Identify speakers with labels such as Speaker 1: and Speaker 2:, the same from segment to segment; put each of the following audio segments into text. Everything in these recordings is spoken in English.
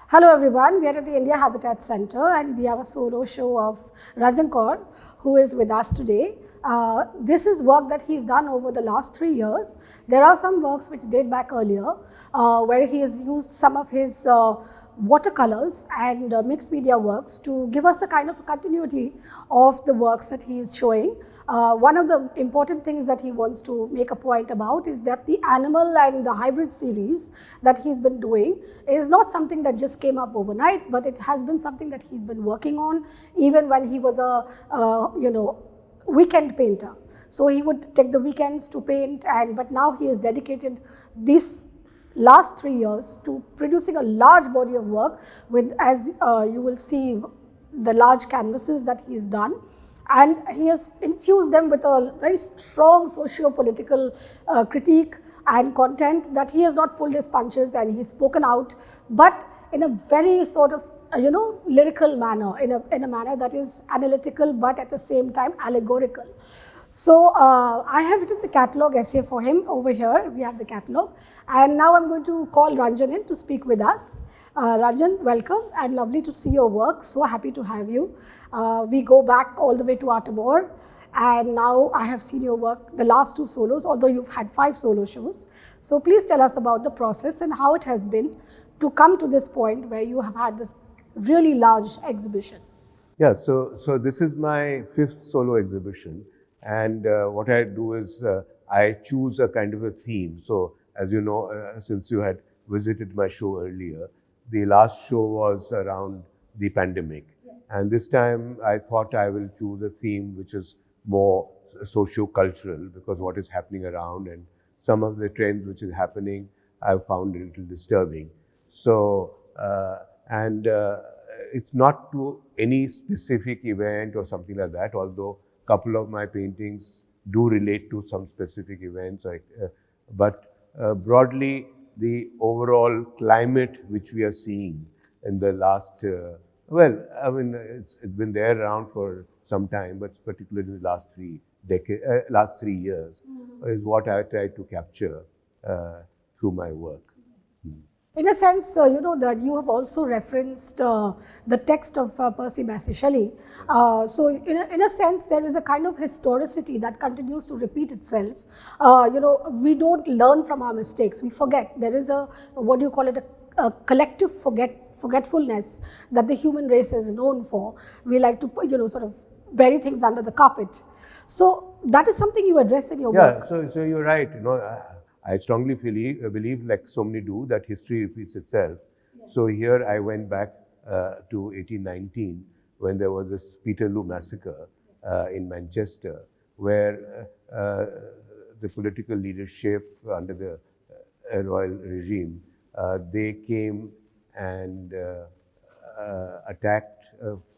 Speaker 1: Hello everyone, we are at the India Habitat Center and we have a solo show of Ranjan, who is with us today. This is work that he's done over the last 3 years. There are some works which date back earlier where he has used some of his watercolors and mixed media works to give us a kind of a continuity of the works that he is showing. One of the important things that he wants to make a point about is that the animal and the hybrid series that he's been doing is not something that just came up overnight, but it has been something that he's been working on even when he was a weekend painter. So he would take the weekends to paint, but now he has dedicated this last 3 years to producing a large body of work with, as you will see, the large canvases that he's done. And he has infused them with a very strong socio-political critique and content that he has not pulled his punches and he's spoken out, but in a very sort of lyrical manner, in a manner that is analytical but at the same time allegorical. So I have written the catalogue essay for him over here. We have the catalogue, and now I'm going to call Ranjan in to speak with us. Ranjan, welcome and lovely to see your work. So happy to have you. We go back all the way to Artemore, and now I have seen your work, the last 2 solos, although you've had 5 solo shows. So please tell us about the process and how it has been to come to this point where you have had this really large exhibition.
Speaker 2: Yeah, so this is my 5th solo exhibition, and what I do is I choose a kind of a theme. So as you know, since you had visited my show earlier, the last show was around the pandemic. Yes. And this time I thought I will choose a theme which is more socio-cultural, because what is happening around and some of the trends which is happening, I've found a little disturbing. So, it's not to any specific event or something like that, although a couple of my paintings do relate to some specific events, but broadly, the overall climate which we are seeing in the last, it's been there around for some time, but particularly in the last 3 years, is what I try to capture through my work.
Speaker 1: In a sense, that you have also referenced the text of Percy Bysshe Shelley. So in a sense, there is a kind of historicity that continues to repeat itself. We don't learn from our mistakes. We forget. There is a collective forgetfulness that the human race is known for. We like to, sort of bury things under the carpet. So that is something you address in your work.
Speaker 2: Yeah, so you're right. I strongly believe, like so many do, that history repeats itself. Yes. So here I went back to 1819 when there was this Peterloo Massacre in Manchester, where the political leadership under the royal regime, they came and attacked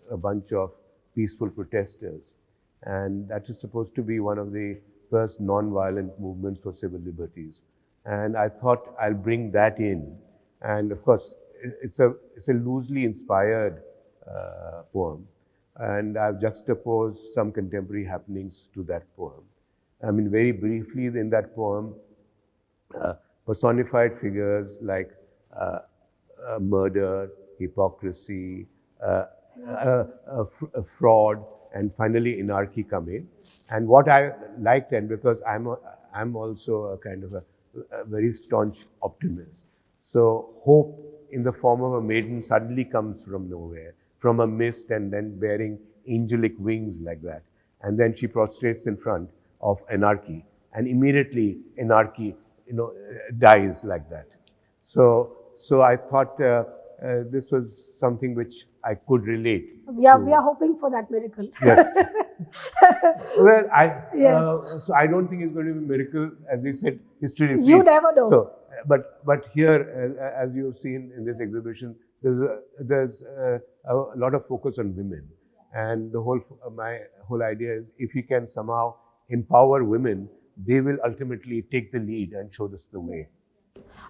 Speaker 2: a bunch of peaceful protesters. And that is supposed to be one of the first non-violent movements for civil liberties. And I thought I'll bring that in. And of course, it's a loosely inspired poem. And I've juxtaposed some contemporary happenings to that poem. I mean, very briefly in that poem, personified figures like murder, hypocrisy, fraud, and finally anarchy come in. And what I liked, and because I'm also a kind of a very staunch optimist, so hope in the form of a maiden suddenly comes from nowhere, from a mist, and then bearing angelic wings like that. And then she prostrates in front of anarchy, and immediately anarchy dies like that. So I thought this was something which I could relate.
Speaker 1: We are hoping for that miracle.
Speaker 2: Yes. Well,
Speaker 1: yes.
Speaker 2: So I don't think it's going to be a miracle, as you said, history repeats.
Speaker 1: You never know.
Speaker 2: So, but here, as you've seen in this exhibition, there's a lot of focus on women, and my whole idea is if we can somehow empower women, they will ultimately take the lead and show us the way.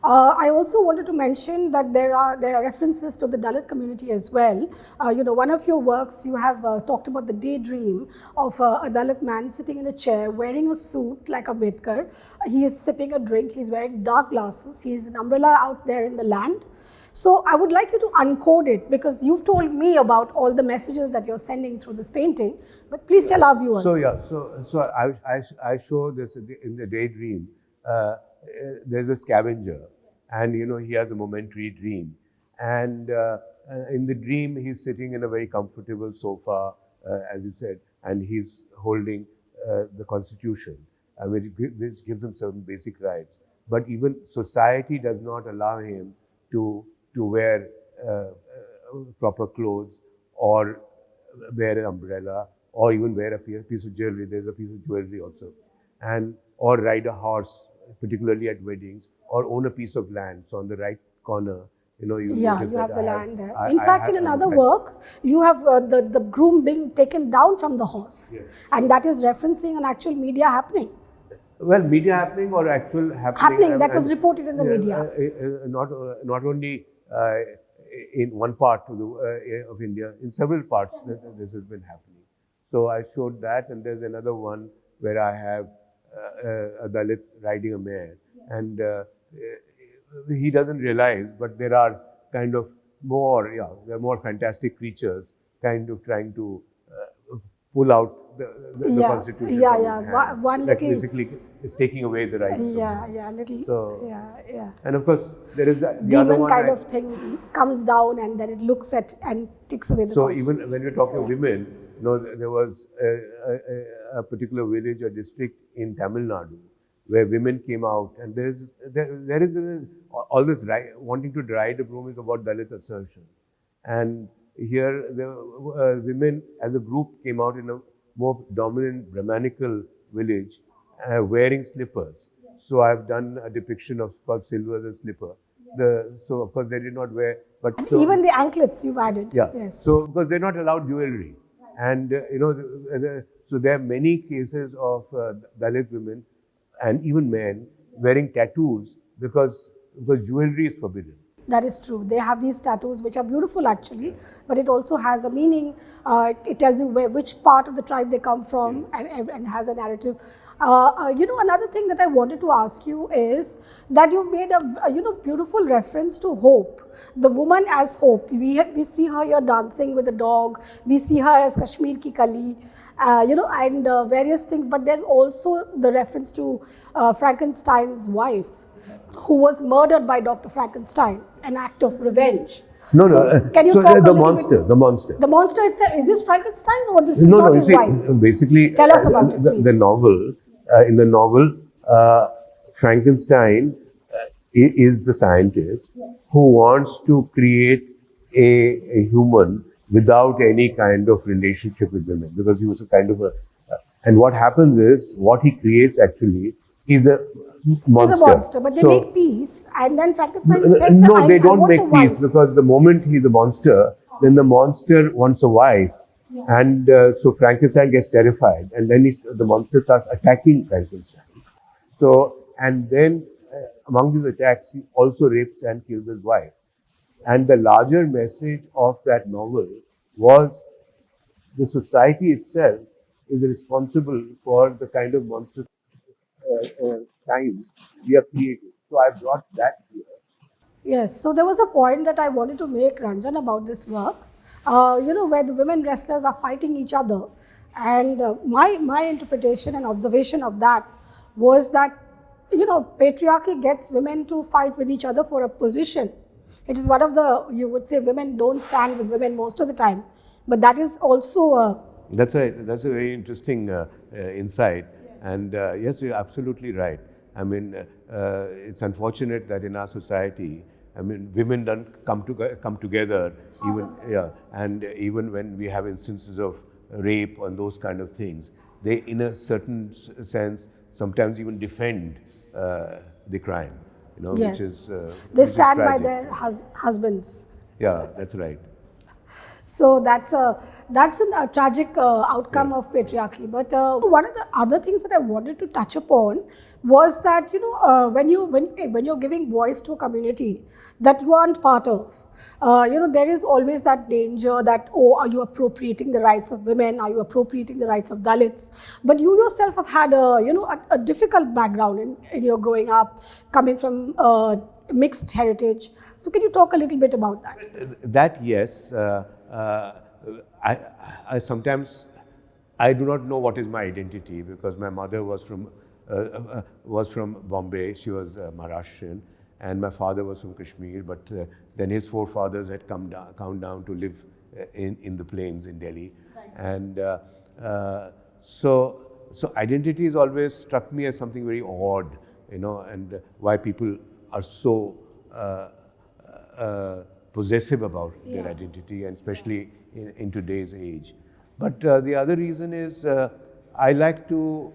Speaker 1: I also wanted to mention that there are references to the Dalit community as well. One of your works, you have talked about the Daydream of a Dalit man sitting in a chair wearing a suit like a Ambedkar. He is sipping a drink, he's wearing dark glasses, he has an umbrella out there in the land. So I would like you to uncode it, because you've told me about all the messages that you're sending through this painting, but please tell our viewers.
Speaker 2: So I show this in the Daydream. There's a scavenger, and he has a momentary dream, and in the dream he's sitting in a very comfortable sofa, as you said, and he's holding the Constitution, which gives him certain basic rights. But even society does not allow him to wear proper clothes, or wear an umbrella, or even wear a piece of jewelry. There's a piece of jewelry also, or ride a horse, particularly at weddings, or own a piece of land. So on the right corner, you
Speaker 1: have the land there. In fact, in another work, you have the groom being taken down from the horse,
Speaker 2: yes.
Speaker 1: And that is referencing an actual media happening.
Speaker 2: Well, media happening or actual happening.
Speaker 1: That was reported in the media.
Speaker 2: Not only in one part of India, in several parts this has been happening. So I showed that, and there's another one where I have a Dalit riding a mare, and he doesn't realize, but there are kind of there are more fantastic creatures kind of trying to pull out the Constitution.
Speaker 1: One
Speaker 2: that
Speaker 1: little
Speaker 2: basically is taking away the rights. And of course, there is the
Speaker 1: demon kind of thing comes down, and then it looks at and takes away the Constitution.
Speaker 2: So even when we're talking women, there was a particular village or district in Tamil Nadu where women came out, and there is all this wanting to ride a broom is about Dalit assertion, and here the women as a group came out in a more dominant Brahmanical village wearing slippers. So I've done a depiction of called silver as a slipper. So of course they did not wear, but
Speaker 1: even the anklets you've added.
Speaker 2: Yeah.
Speaker 1: Yes.
Speaker 2: So because they're not allowed jewelry, and so there are many cases of Dalit women and even men wearing tattoos because jewelry is forbidden.
Speaker 1: That is true. They have these tattoos which are beautiful actually, but it also has a meaning. It tells you which part of the tribe they come from, and has a narrative. Another thing that I wanted to ask you is that you've made a beautiful reference to hope. The woman as hope. We see her here dancing with a dog. We see her as Kashmir ki Kali, and various things. But there's also the reference to Frankenstein's wife, who was murdered by Dr. Frankenstein, an act of revenge.
Speaker 2: Can you
Speaker 1: talk a
Speaker 2: the
Speaker 1: little
Speaker 2: monster,
Speaker 1: bit?
Speaker 2: the monster.
Speaker 1: The monster itself, is this Frankenstein or this is not his wife?
Speaker 2: Basically,
Speaker 1: tell us about it, please.
Speaker 2: The novel, in the novel, Frankenstein is the scientist who wants to create a human without any kind of relationship with women, because he was a kind of and what happens is, what he creates actually is a monster.
Speaker 1: He's a monster, but they make peace, and then Frankenstein says,
Speaker 2: no, they don't make peace, because the moment he's a monster, then the monster wants a wife, and so Frankenstein gets terrified, and then the monster starts attacking Frankenstein. So, and then among these attacks, he also rapes and kills his wife. And the larger message of that novel was the society itself is responsible for the kind of monstrous times we are creating. So I brought that here.
Speaker 1: Yes, so there was a point that I wanted to make, Ranjan, about this work, where the women wrestlers are fighting each other. And my interpretation and observation of that was that, patriarchy gets women to fight with each other for a position. It is one of the, you would say, women don't stand with women most of the time. But that is also
Speaker 2: That's right. That's a very interesting insight. And yes, you're absolutely right. I mean, it's unfortunate that in our society, women don't come together, and even when we have instances of rape and those kind of things, they, in a certain sense, sometimes even defend the crime,
Speaker 1: yes.
Speaker 2: which is
Speaker 1: they stand by their husbands.
Speaker 2: Yeah, that's right.
Speaker 1: So that's a tragic outcome of patriarchy. But one of the other things that I wanted to touch upon was that when you're giving voice to a community that you aren't part of, there is always that danger that, oh, are you appropriating the rights of women? Are you appropriating the rights of Dalits? But you yourself have had a difficult background in your growing up, coming from mixed heritage. So can you talk a little bit about that?
Speaker 2: That, yes. I sometimes do not know what is my identity, because my mother was from Bombay. She was Maharashtrian, and my father was from Kashmir. But then his forefathers had come down to live in the plains in Delhi, right. And so identity has always struck me as something very odd, and why people are so possessive about their identity, and especially in today's age. But the other reason is I like to.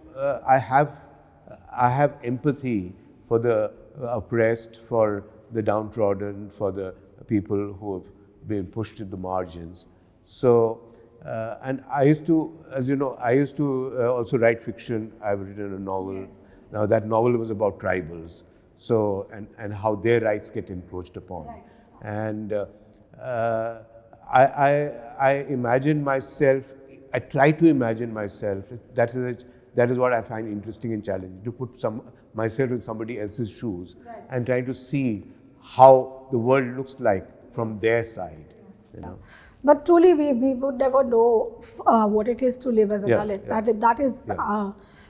Speaker 2: I have empathy for the oppressed, for the downtrodden, for the people who have been pushed to the margins. So, and I used to, as you know, also write fiction. I've written a novel. Yes. Now that novel was about tribals. So, and how their rights get encroached upon. Right. And I imagine myself, I try to imagine myself, that is what I find interesting and challenging, to put myself in somebody else's shoes, right. And trying to see how the world looks like from their side.
Speaker 1: But truly we would never know what it is to live as a Dalit. Yeah. That is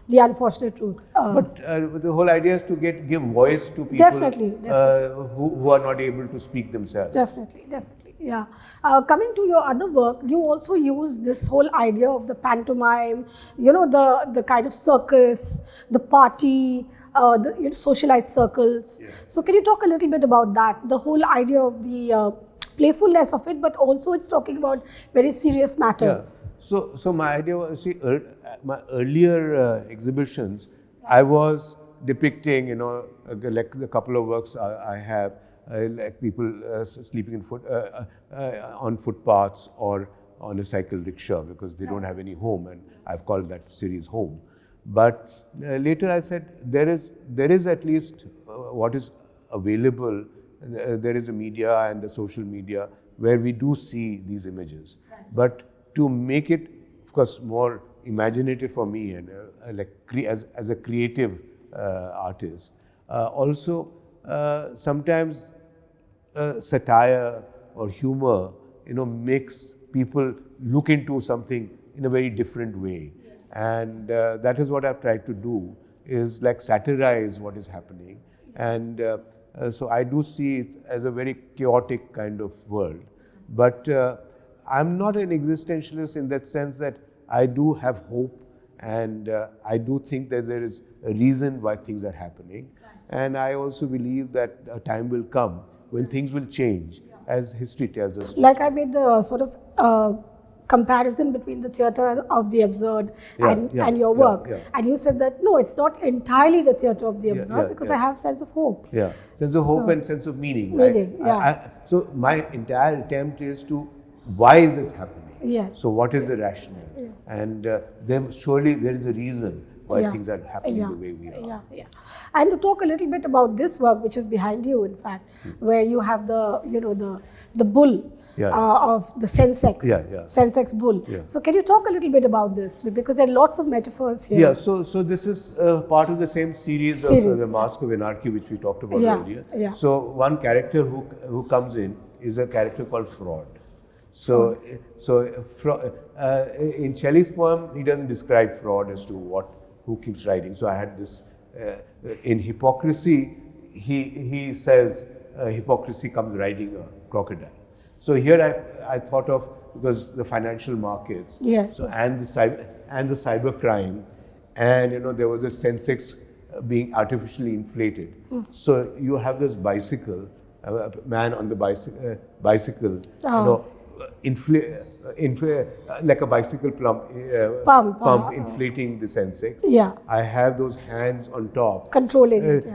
Speaker 1: the unfortunate truth.
Speaker 2: But the whole idea is to give voice to people
Speaker 1: definitely.
Speaker 2: Who are not able to speak themselves.
Speaker 1: Definitely. Yeah. Coming to your other work, you also use this whole idea of the pantomime, the kind of circus, the party, the socialite circles. Yeah. So can you talk a little bit about that? The whole idea of the playfulness of it, but also it's talking about very serious matters.
Speaker 2: Yeah. So my idea was, my earlier exhibitions, I was depicting, like the couple of works I have, like people sleeping on footpaths or on a cycle rickshaw, because they don't have any home, and I've called that series Home. But later I said there is at least what is available. There is a media and the social media where we do see these images. Right. But to make it, of course, more imaginative for me, and as a creative artist, also sometimes satire or humor, makes people look into something in a very different way. Yes. And that is what I've tried to do, is like satirize what is happening. And so I do see it as a very chaotic kind of world. But I'm not an existentialist in that sense that I do have hope, and I do think that there is a reason why things are happening. And I also believe that a time will come when things will change, as history tells us.
Speaker 1: Like I made the sort of comparison between the theatre of the absurd and your work. Yeah. And you said that, no, it's not entirely the theatre of the absurd, because I have sense of hope.
Speaker 2: Yeah, sense of hope and sense of meaning. So my entire attempt is to, why is this happening?
Speaker 1: Yes.
Speaker 2: So what is the rationale? Yes. And then surely there is a reason why things are happening the way we are.
Speaker 1: Yeah. And to talk a little bit about this work, which is behind you, in fact, where you have the bull of the sensex bull. Yeah. So can you talk a little bit about this? Because there are lots of metaphors here.
Speaker 2: Yeah, so this is part of the same series of the Masque of Anarchy, which we talked about earlier. Yeah. So one character who comes in is a character called Fraud. So in Shelley's poem, he doesn't describe fraud as to who keeps writing. So I had this, in Hypocrisy, he says, hypocrisy comes riding a crocodile. So here I thought of, because the financial markets, and the cyber crime, and there was a sensex being artificially inflated. So you have this bicycle, man on the bicycle, like a bicycle pump inflating the sensex. Yeah. I have those hands on top.
Speaker 1: Controlling it.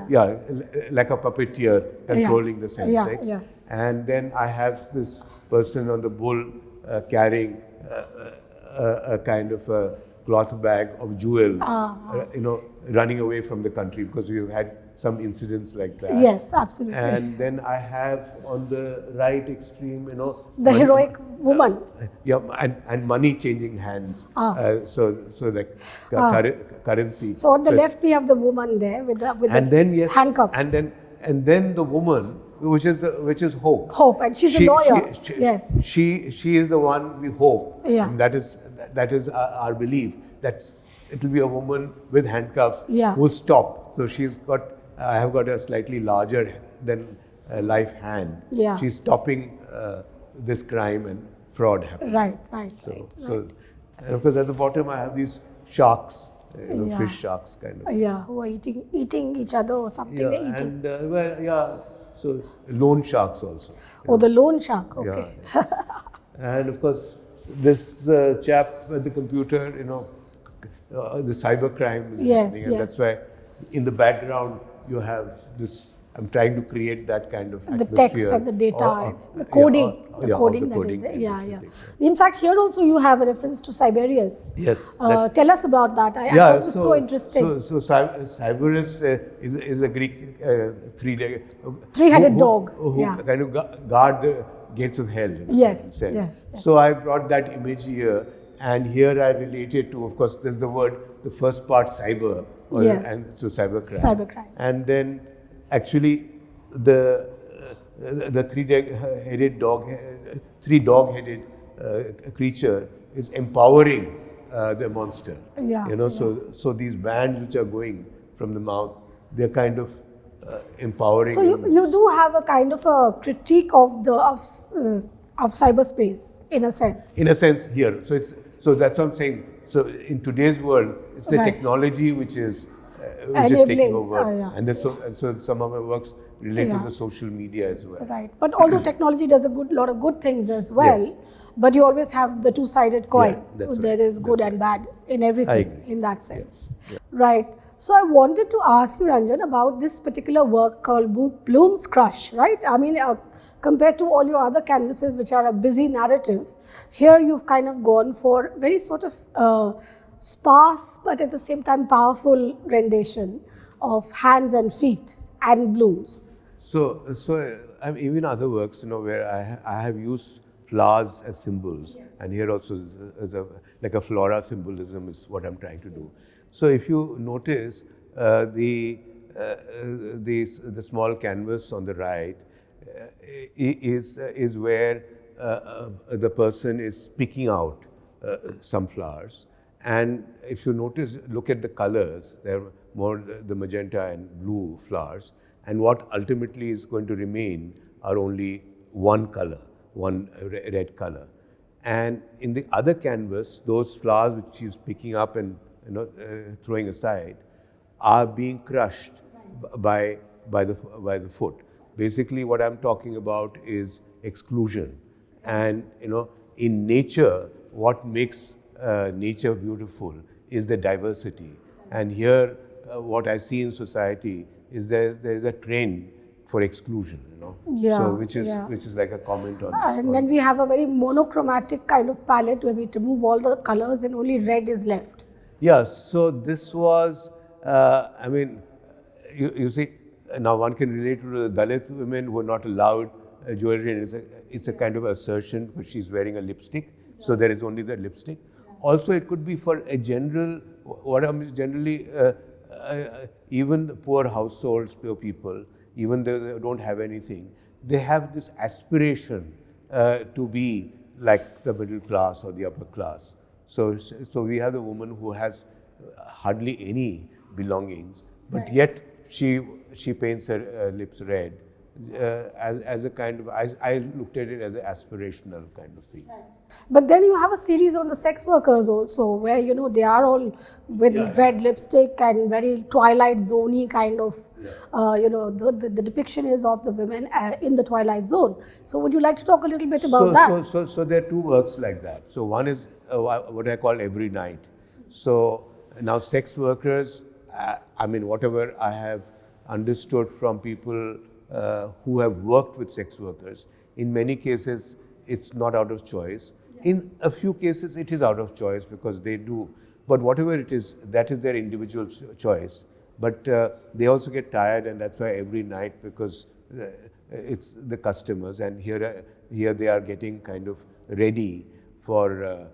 Speaker 2: Like a puppeteer controlling the sensex. Yeah. And then I have this person on the bull carrying a kind of a cloth bag of jewels, running away from the country, because we've had some incidents like that.
Speaker 1: Yes, absolutely.
Speaker 2: And then I have on the right extreme,
Speaker 1: the
Speaker 2: money,
Speaker 1: heroic woman.
Speaker 2: And money changing hands. So like currency.
Speaker 1: So on the left we have the woman there with the handcuffs.
Speaker 2: And then the woman, which is Hope.
Speaker 1: Hope, and she's a lawyer. Yes.
Speaker 2: She is the one we hope.
Speaker 1: Yeah.
Speaker 2: And that is our belief, that it will be a woman with handcuffs
Speaker 1: Yeah.
Speaker 2: who will stop. So I have got a slightly larger than life hand.
Speaker 1: Yeah.
Speaker 2: She's stopping this crime and fraud happening.
Speaker 1: Right.
Speaker 2: So, and of course at the bottom I have these sharks, fish sharks kind of.
Speaker 1: Yeah, who are eating each other or something.
Speaker 2: Yeah,
Speaker 1: They're eating.
Speaker 2: and so loan sharks also.
Speaker 1: Oh, the loan shark. Okay.
Speaker 2: Yeah. And of course this chap at the computer, the cyber crime is happening, and that's why in the background you have this. I'm trying to create that kind of atmosphere.
Speaker 1: The text and the data, the coding, the coding that is there. Yeah. In fact, here also you have a reference to Siberius.
Speaker 2: Yes.
Speaker 1: Tell us about that. I thought it was so interesting.
Speaker 2: So Siberius is a Greek
Speaker 1: three-headed dog.
Speaker 2: Who kind of guard the gates of hell.
Speaker 1: Yes.
Speaker 2: So I brought that image here, and here I related to, of course, there's the first part, cyber, and so cybercrime. And then actually the three dog-headed creature is empowering the monster. So these bands which are going from the mouth, they're kind of empowering.
Speaker 1: So you do have a kind of a critique of cyberspace in a sense.
Speaker 2: In a sense, here. So that's what I'm saying. So in today's world, it's the technology which is taking over, and so some of my works relate to the social media as well.
Speaker 1: Right, but although technology does a lot of good things as well, but you always have the two-sided coin. There is good and bad in everything in that sense. Right. So I wanted to ask you, Ranjan, about this particular work called Bloom's Crush. Right. I mean, compared to all your other canvases, which are a busy narrative, here you've kind of gone for very sort of sparse but at the same time powerful rendition of hands and feet and blooms.
Speaker 2: So even other works, where I have used flowers as symbols, and here also is like a flora symbolism is what I'm trying to do. So if you notice the small canvas on the right is where the person is picking out some flowers. And if you look at the colors, they're more the magenta and blue flowers. And what ultimately is going to remain are only one color, one red color. And in the other canvas, those flowers which she's picking up and throwing aside are being crushed by the foot. Basically, what I'm talking about is exclusion. And in nature, what makes nature beautiful is the diversity. And here, what I see in society is there is a trend for exclusion, which is like a comment on.
Speaker 1: And then we have a very monochromatic kind of palette where we remove all the colors and only red is left.
Speaker 2: Yeah. So this was, you see, now one can relate to the Dalit women who are not allowed jewelry. And it's a kind of assertion because she's wearing a lipstick, so there is only the lipstick. Also, it could be for a general, generally, even the poor households, poor people, even though they don't have anything, they have this aspiration to be like the middle class or the upper class. So we have a woman who has hardly any belongings, but yet she paints her lips red. As a kind of, I looked at it as an aspirational kind of thing.
Speaker 1: Right. But then you have a series on the sex workers also, where they are all with red lipstick and very Twilight Zone-y kind of, the depiction is of the women in the Twilight Zone. So would you like to talk a little bit about that?
Speaker 2: So there are two works like that. So one is what I call Every Night. So now sex workers, whatever I have understood from people who have worked with sex workers, in many cases it's not out of choice, In a few cases, it is out of choice because they do. But whatever it is, that is their individual choice. But they also get tired, and that's why every night, because it's the customers, and here they are getting kind of ready for the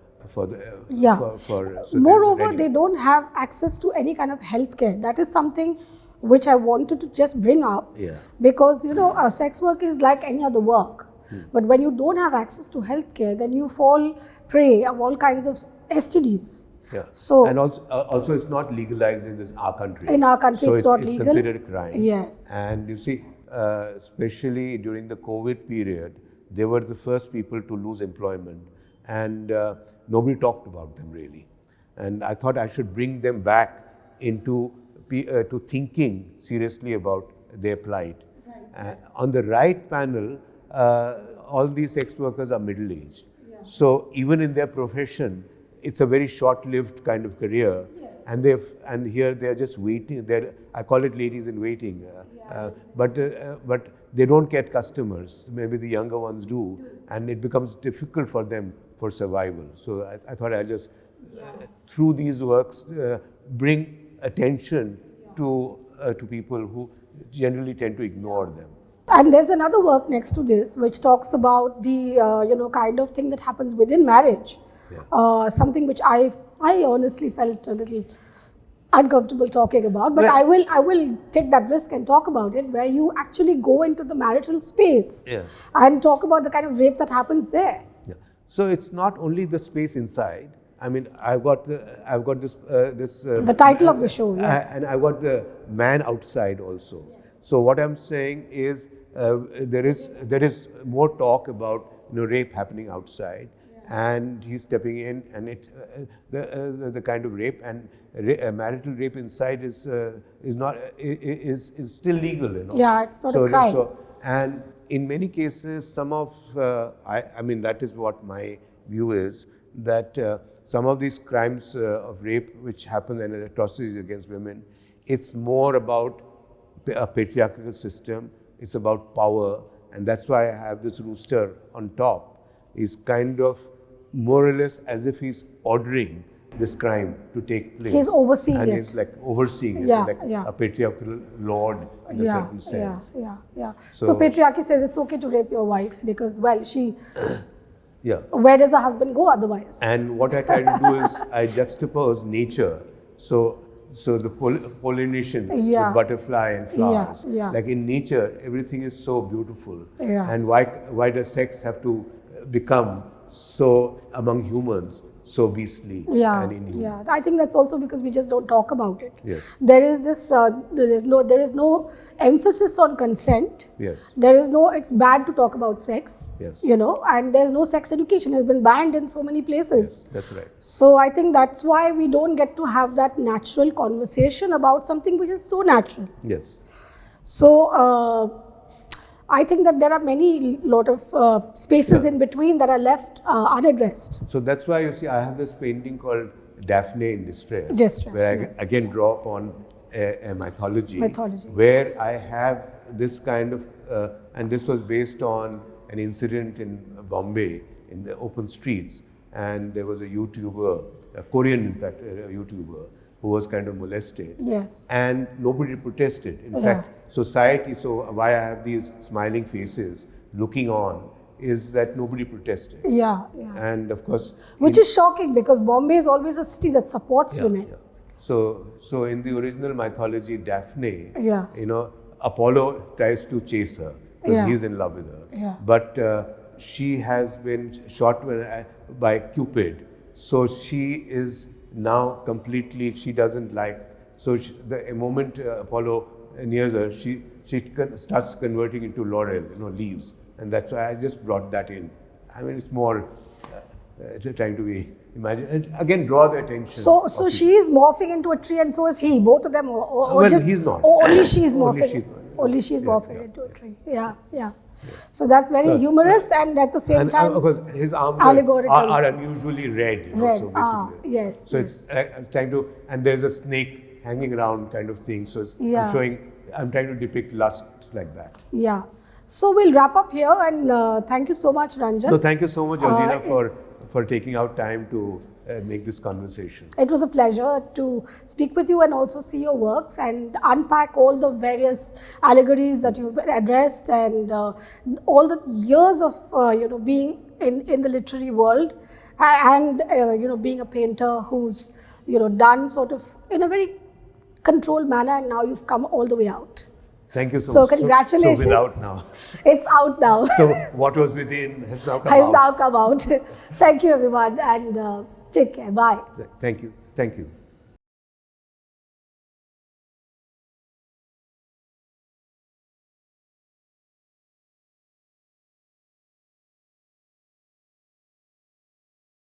Speaker 2: so
Speaker 1: moreover, they don't have access to any kind of healthcare. That is something which I wanted to just bring up, because sex work is like any other work. But when you don't have access to healthcare, then you fall prey of all kinds of STDs. So,
Speaker 2: and also it's not legalized in our country.
Speaker 1: In our country,
Speaker 2: so
Speaker 1: it's not legal.
Speaker 2: It's considered a crime.
Speaker 1: Yes.
Speaker 2: And you see, especially during the COVID period, they were the first people to lose employment, and nobody talked about them really. And I thought I should bring them back into to thinking seriously about their plight. On the right panel, all these sex workers are middle-aged. So even in their profession, it's a very short-lived kind of career, and here they're just waiting. I call it ladies in waiting, but they don't get customers. Maybe the younger ones do, and it becomes difficult for them for survival. So I thought I'll just through these works bring attention to people who generally tend to ignore them.
Speaker 1: And there's another work next to this which talks about the kind of thing that happens within marriage. Something which I honestly felt a little uncomfortable talking about, but I will take that risk and talk about it, where you actually go into the marital space and talk about the kind of rape that happens there.
Speaker 2: So it's not only the space inside. I mean, I've got this
Speaker 1: the title of the show,
Speaker 2: and I've got the man outside also. So what I'm saying is there is more talk about rape happening outside, and he's stepping in, and it the kind of rape and marital rape inside is still legal.
Speaker 1: Yeah, it's not a crime.
Speaker 2: And in many cases, some of I mean that is what my view is, that some of these crimes of rape which happen and atrocities against women, it's more about a patriarchal system. It's about power, and that's why I have this rooster on top. He's kind of more or less as if he's ordering this crime to take place.
Speaker 1: He's overseeing
Speaker 2: and
Speaker 1: it.
Speaker 2: He's like overseeing it, like a patriarchal lord in a certain sense.
Speaker 1: So patriarchy says it's okay to rape your wife because, well, she...
Speaker 2: Where
Speaker 1: does the husband go otherwise?
Speaker 2: And what I try to do is I juxtapose nature. So the pollination, the butterfly and flowers. Like in nature, everything is so beautiful. And why does sex have to become so among humans so beastly and inhuman?
Speaker 1: I think that's also because we just don't talk about it. There is this there is no emphasis on consent. There is no, it's bad to talk about sex. And there's no sex education. It's been banned in so many places.
Speaker 2: That's right.
Speaker 1: So I think that's why we don't get to have that natural conversation about something which is so natural. So I think that there are lot of spaces in between that are left unaddressed.
Speaker 2: So that's why you see I have this painting called Daphne in Distress, where I again draw upon a mythology, where I have this kind of, and this was based on an incident in Bombay in the open streets, and there was a YouTuber, a Korean in fact, a YouTuber, who was kind of molested. And nobody protested. In fact, society, so why I have these smiling faces looking on, is that nobody protested. And of course...
Speaker 1: Which is shocking, because Bombay is always a city that supports women.
Speaker 2: So in the original mythology, Daphne, Apollo tries to chase her because he's in love with her. But she has been shot by Cupid. So she is now completely, she doesn't like, so the moment Apollo nears her, she starts converting into laurel, leaves. And that's why I just brought that in. I mean, it's more trying to be imagine and again draw the attention.
Speaker 1: So she is morphing into a tree, and so is he. Both of them,
Speaker 2: well,
Speaker 1: just
Speaker 2: he's not.
Speaker 1: Only she is morphing. Only she is morphing into a tree. So that's very humorous, and at the same time,
Speaker 2: because his arms are unusually red. So basically, so it's trying to, and there's a snake hanging around, kind of thing. So I'm trying to depict lust like that. So
Speaker 1: we'll wrap up here, and thank you so much, Ranjan.
Speaker 2: No, thank you so much, Georgina, for taking out time to make this conversation.
Speaker 1: It was a pleasure to speak with you and also see your works and unpack all the various allegories that you've addressed and all the years of being in the literary world and being a painter who's done sort of in a very controlled manner, and now you've come all the way out.
Speaker 2: Thank you so
Speaker 1: So
Speaker 2: much.
Speaker 1: congratulations.
Speaker 2: So without now.
Speaker 1: It's out now.
Speaker 2: So what was within has now come
Speaker 1: Has
Speaker 2: out.
Speaker 1: now come out. Thank you everyone and take care. Bye.
Speaker 2: Thank you. Thank you.